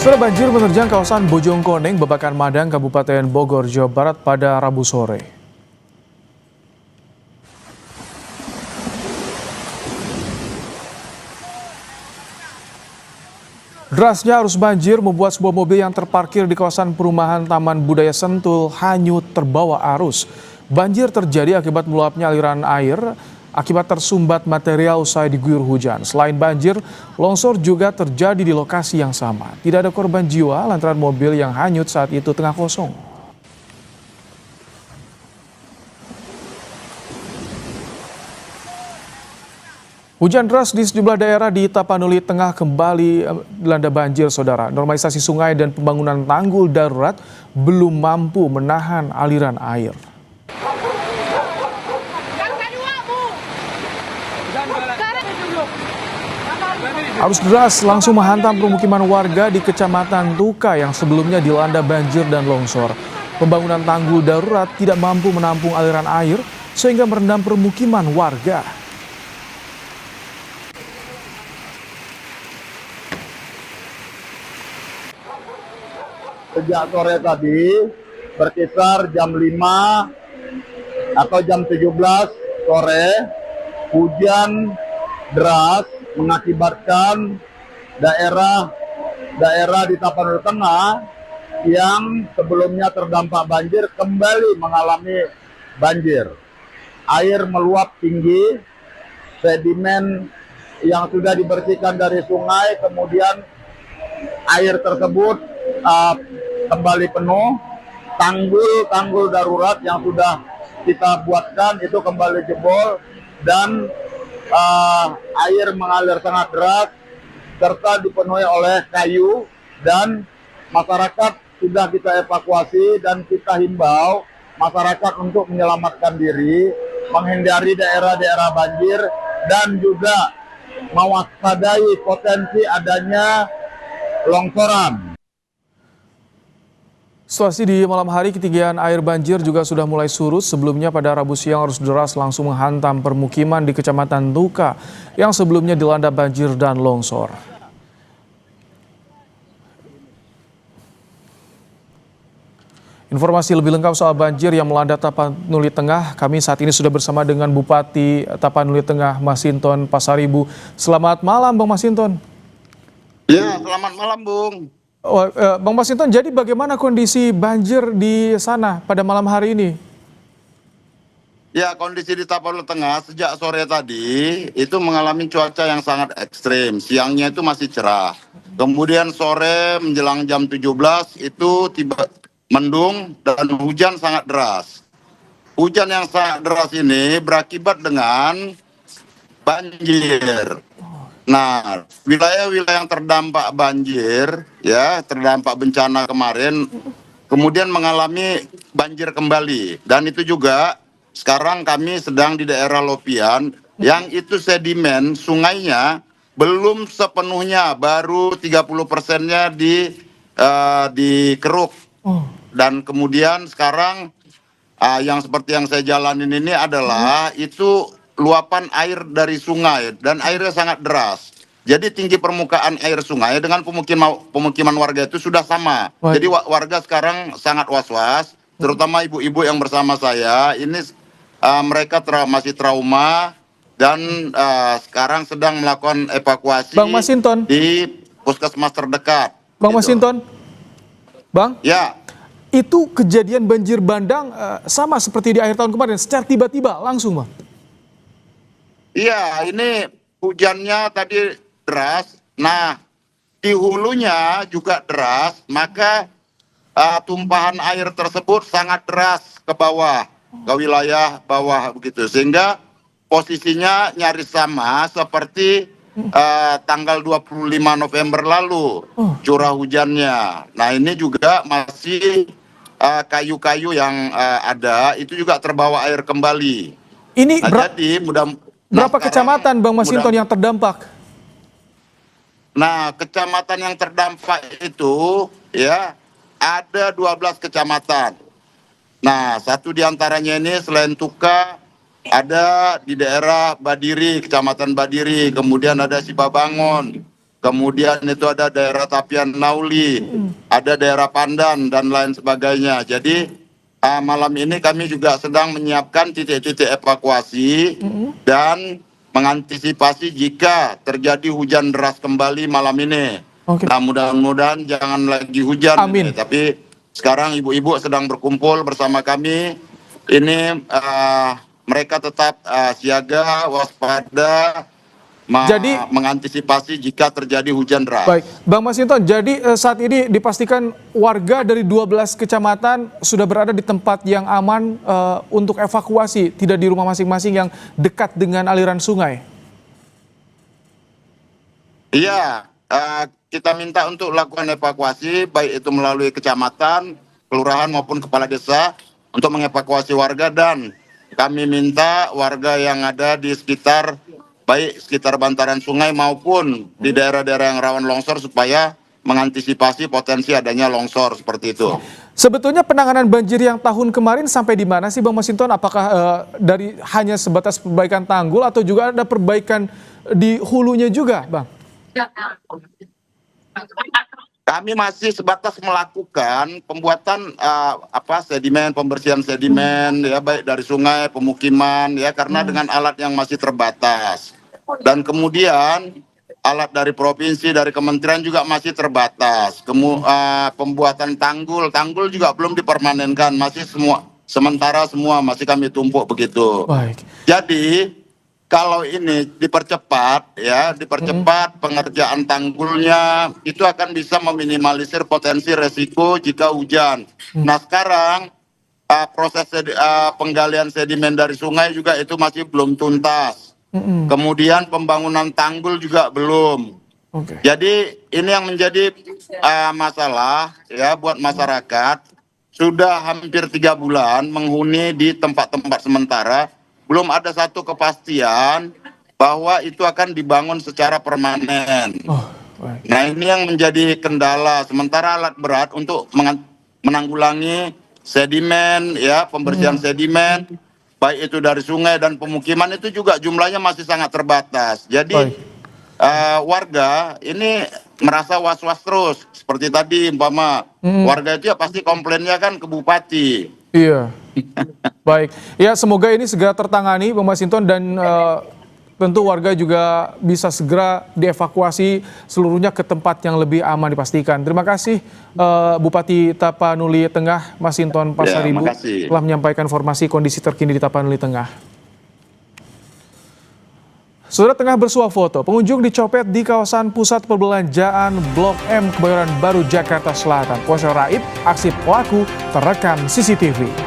Saudara, banjir menerjang kawasan Bojongkoneng, Babakan Madang, Kabupaten Bogor, Jawa Barat pada Rabu sore. Derasnya arus banjir membuat sebuah mobil yang terparkir di kawasan perumahan Taman Budaya Sentul hanyut terbawa arus. Banjir terjadi akibat meluapnya aliran air akibat tersumbat material usai diguyur hujan. Selain banjir, longsor juga terjadi di lokasi yang sama. Tidak ada korban jiwa lantaran mobil yang hanyut saat itu tengah kosong. Hujan deras di sejumlah daerah di Tapanuli Tengah kembali dilanda banjir, saudara. Normalisasi sungai dan pembangunan tanggul darurat belum mampu menahan aliran air. Arus deras langsung menghantam permukiman warga di Kecamatan Tuka yang sebelumnya dilanda banjir dan longsor. Pembangunan tanggul darurat tidak mampu menampung aliran air sehingga merendam permukiman warga. Sejak sore tadi, berkisar jam 5 atau jam 17 sore, hujan deras mengakibatkan daerah di Tapanuli Tengah yang sebelumnya terdampak banjir kembali mengalami banjir. Air meluap tinggi, sedimen yang sudah dibersihkan dari sungai, kemudian air tersebut kembali penuh. Tanggul darurat yang sudah kita buatkan itu kembali jebol dan air mengalir sangat deras serta dipenuhi oleh kayu, dan masyarakat sudah kita evakuasi dan kita himbau masyarakat untuk menyelamatkan diri, menghindari daerah-daerah banjir dan juga mewaspadai potensi adanya longsoran. Situasi di malam hari, ketinggian air banjir juga sudah mulai surut. Sebelumnya pada Rabu siang arus deras langsung menghantam permukiman di Kecamatan Tuka yang sebelumnya dilanda banjir dan longsor. Informasi lebih lengkap soal banjir yang melanda Tapanuli Tengah, kami saat ini sudah bersama dengan Bupati Tapanuli Tengah, Masinton Pasaribu. Selamat malam, Bang Masinton. Ya, selamat malam, Bung. Bang Masinton, jadi bagaimana kondisi banjir di sana pada malam hari ini? Ya, kondisi di Tapanuli Tengah sejak sore tadi itu mengalami cuaca yang sangat ekstrim. Siangnya itu masih cerah. Kemudian sore menjelang jam 17 itu tiba mendung dan hujan sangat deras. Hujan yang sangat deras ini berakibat dengan banjir. Nah, wilayah-wilayah yang terdampak banjir, ya, terdampak bencana kemarin, kemudian mengalami banjir kembali. Dan itu juga sekarang kami sedang di daerah Lopian, yang itu sedimen sungainya belum sepenuhnya, baru 30%-nya dikeruk. Dan kemudian sekarang yang seperti yang saya jalanin ini adalah itu luapan air dari sungai dan airnya sangat deras. Jadi tinggi permukaan air sungai dengan pemukiman warga itu sudah sama. Jadi warga sekarang sangat was-was, terutama ibu-ibu yang bersama saya. Ini mereka masih trauma dan sekarang sedang melakukan evakuasi Bang Masinton, di puskesmas terdekat. Bang Masinton, Bang? Ya. Itu kejadian banjir bandang sama seperti di akhir tahun kemarin, secara tiba-tiba langsung, Bang? Iya, ini hujannya tadi deras. Nah, di hulunya juga deras, maka tumpahan air tersebut sangat deras ke bawah, ke wilayah bawah begitu. Sehingga posisinya nyaris sama seperti tanggal 25 November lalu curah hujannya. Nah, ini juga masih kayu-kayu yang ada itu juga terbawa air kembali. Ini jadi berapa kecamatan, Bang Masinton, yang terdampak? Nah, kecamatan yang terdampak itu ya ada 12 kecamatan. Nah, satu diantaranya ini selain Tuka ada di daerah Badiri, Kecamatan Badiri, kemudian ada Sibabangun, kemudian itu ada daerah Tapian Nauli, ada daerah Pandan dan lain sebagainya. Jadi malam ini kami juga sedang menyiapkan titik-titik evakuasi dan mengantisipasi jika terjadi hujan deras kembali malam ini. Oke. Nah, mudah-mudahan jangan lagi hujan. Amin. Ini. Tapi sekarang ibu-ibu sedang berkumpul bersama kami. Ini mereka tetap siaga, waspada, mengantisipasi jika terjadi hujan deras. Baik, Bang Masinton, jadi saat ini dipastikan warga dari 12 kecamatan sudah berada di tempat yang aman untuk evakuasi, tidak di rumah masing-masing yang dekat dengan aliran sungai? Iya, kita minta untuk lakukan evakuasi, baik itu melalui kecamatan, kelurahan maupun kepala desa, untuk mengevakuasi warga, dan kami minta warga yang ada di sekitar, baik sekitar bantaran sungai maupun di daerah-daerah yang rawan longsor supaya mengantisipasi potensi adanya longsor seperti itu. Sebetulnya penanganan banjir yang tahun kemarin sampai di mana sih Bang Masinton? Apakah dari hanya sebatas perbaikan tanggul atau juga ada perbaikan di hulunya juga, Bang? Kami masih sebatas melakukan pembuatan sedimen, pembersihan sedimen, ya, baik dari sungai, pemukiman, ya, karena dengan alat yang masih terbatas. Dan kemudian alat dari provinsi, dari kementerian juga masih terbatas. Pembuatan tanggul juga belum dipermanenkan, masih sementara semua masih kami tumpuk begitu. Baik. Jadi kalau ini dipercepat, pengerjaan tanggulnya itu akan bisa meminimalisir potensi resiko jika hujan. Nah, sekarang proses penggalian sedimen dari sungai juga itu masih belum tuntas. Kemudian pembangunan tanggul juga belum. Jadi ini yang menjadi masalah ya buat masyarakat. Sudah hampir 3 bulan menghuni di tempat-tempat sementara. Belum ada satu kepastian bahwa itu akan dibangun secara permanen. Nah, ini yang menjadi kendala. Sementara alat berat untuk menanggulangi sedimen, ya, pembersihan sedimen, baik itu dari sungai dan pemukiman, itu juga jumlahnya masih sangat terbatas. Jadi warga ini merasa was-was terus. Seperti tadi, umpama warga itu ya pasti komplainnya kan ke bupati. Iya. Baik, ya semoga ini segera tertangani Bang Masinton, dan tentu warga juga bisa segera dievakuasi seluruhnya ke tempat yang lebih aman dipastikan. Terima kasih Bupati Tapanuli Tengah Masinton Pasaribu telah menyampaikan informasi kondisi terkini di Tapanuli Tengah. Saudara, tengah bersuah foto, pengunjung dicopet di kawasan pusat perbelanjaan Blok M Kebayoran Baru, Jakarta Selatan. Ponsel raib, aksi pelaku terekam CCTV.